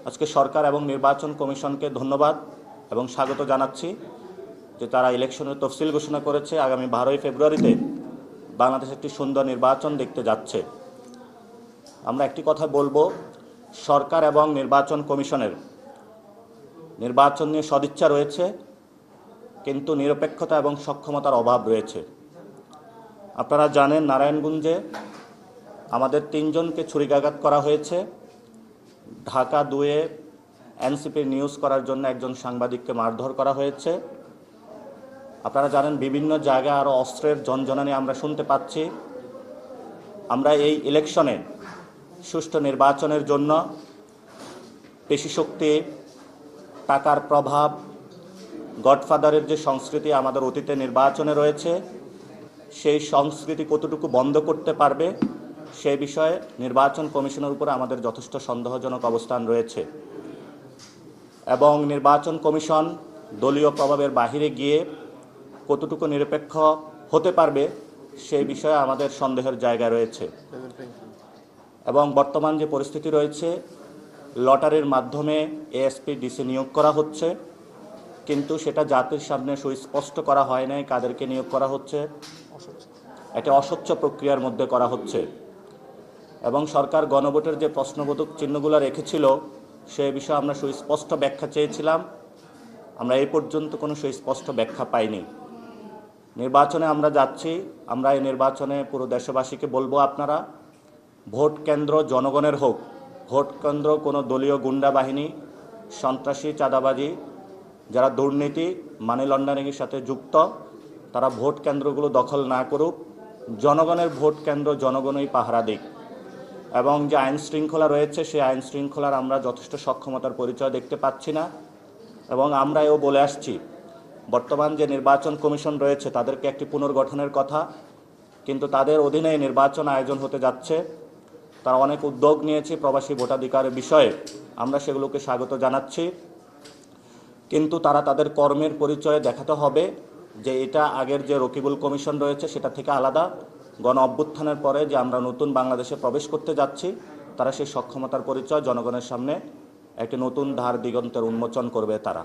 আজকে সরকার এবং নির্বাচন কমিশনকে ধন্যবাদ এবং স্বাগত জানাচ্ছি যে তারা ইলেকশনের তফসিল ঘোষণা করেছে। আগামী 12ই ফেব্রুয়ারিতে বাংলাদেশ একটি সুন্দর নির্বাচন দেখতে যাচ্ছে। আমরা একটি কথা বলবো, সরকার এবং নির্বাচন কমিশনের নির্বাচন নিয়ে সদিচ্ছা রয়েছে, কিন্তু নিরপেক্ষতা এবং সক্ষমতার অভাব রয়েছে। আপনারা জানেন, নারায়ণগঞ্জে আমাদের 3 জনকে ছুরিকাঘাত করা হয়েছে। ঢাকা 2-এ এনসিপির নিউজ করার জন্য একজন সাংবাদিককে মারধর করা হয়েছে। আপনারা জানেন, বিভিন্ন জায়গায় আরও অস্ত্রের ঝনঝনানি আমরা শুনতে পাচ্ছি। আমরা এই ইলেকশনে সুষ্ঠু নির্বাচনের জন্য পেশিশক্তি, টাকার প্রভাব, গডফাদারের যে সংস্কৃতি আমাদের অতীতে নির্বাচনে রয়েছে, সেই সংস্কৃতি কতটুকু বন্ধ করতে পারবে সেই বিষয়ে নির্বাচন কমিশনের উপরে আমাদের যথেষ্ট সন্দেহজনক অবস্থান রয়েছে। এবং নির্বাচন কমিশন দলীয় প্রভাবের বাহিরে গিয়ে কতটুকু নিরপেক্ষ হতে পারবে সেই বিষয়ে আমাদের সন্দেহের জায়গা রয়েছে। এবং বর্তমান যে পরিস্থিতি রয়েছে, লটারির মাধ্যমে এএসপি ডিসি নিয়োগ করা হচ্ছে, কিন্তু সেটা জাতির সামনে সুস্পষ্ট করা হয় নাই কাদেরকে নিয়োগ করা হচ্ছে। একটা অস্বচ্ছ প্রক্রিয়ার মধ্যে করা হচ্ছে। এবং সরকার গণভোটের যে প্রশ্নবোধক চিহ্নগুলো রেখেছিল সেই বিষয়ে আমরা সুস্পষ্ট ব্যাখ্যা চেয়েছিলাম। আমরা এই পর্যন্ত কোনো সুস্পষ্ট ব্যাখ্যা পাইনি। নির্বাচনে আমরা যাচ্ছি, আমরা এই নির্বাচনে পুরো দেশবাসীকে বলবো, আপনারা ভোট কেন্দ্র জনগণের হোক। ভোট কেন্দ্র কোনো দলীয় গুন্ডা বাহিনী, সন্ত্রাসী, চাঁদাবাজি, যারা দুর্নীতি, মানি লন্ডারিংয়ের সাথে যুক্ত, তারা ভোট কেন্দ্রগুলো দখল না করুক। জনগণের ভোট কেন্দ্র জনগণই পাহারা দিক। এবং যে আইন শৃঙ্খলা রয়েছে সেই আইন শৃঙ্খলার আমরা যথেষ্ট সক্ষমতার পরিচয় দেখতে পাচ্ছি না। এবং আমরা এও বলে আসছি, বর্তমান যে নির্বাচন কমিশন রয়েছে তাদেরকে একটি পুনর্গঠনের কথা, কিন্তু তাদের অধীনে নির্বাচন আয়োজন হতে যাচ্ছে। তারা অনেক উদ্যোগ নিয়েছে প্রবাসী ভোটাধিকারের বিষয়ে, আমরা সেগুলোকে স্বাগত জানাচ্ছি। কিন্তু তারা তাদের কর্মের পরিচয় দেখাতে হবে যে এটা আগের যে রকিবুল কমিশন রয়েছে সেটা থেকে আলাদা। গণ অভ্যুত্থানের পরে যে আমরা নতুন বাংলাদেশে প্রবেশ করতে যাচ্ছি, তারা সেই সক্ষমতার পরিচয় জনগণের সামনে একটি নতুন ধার দিগন্তের উন্মোচন করবে তারা।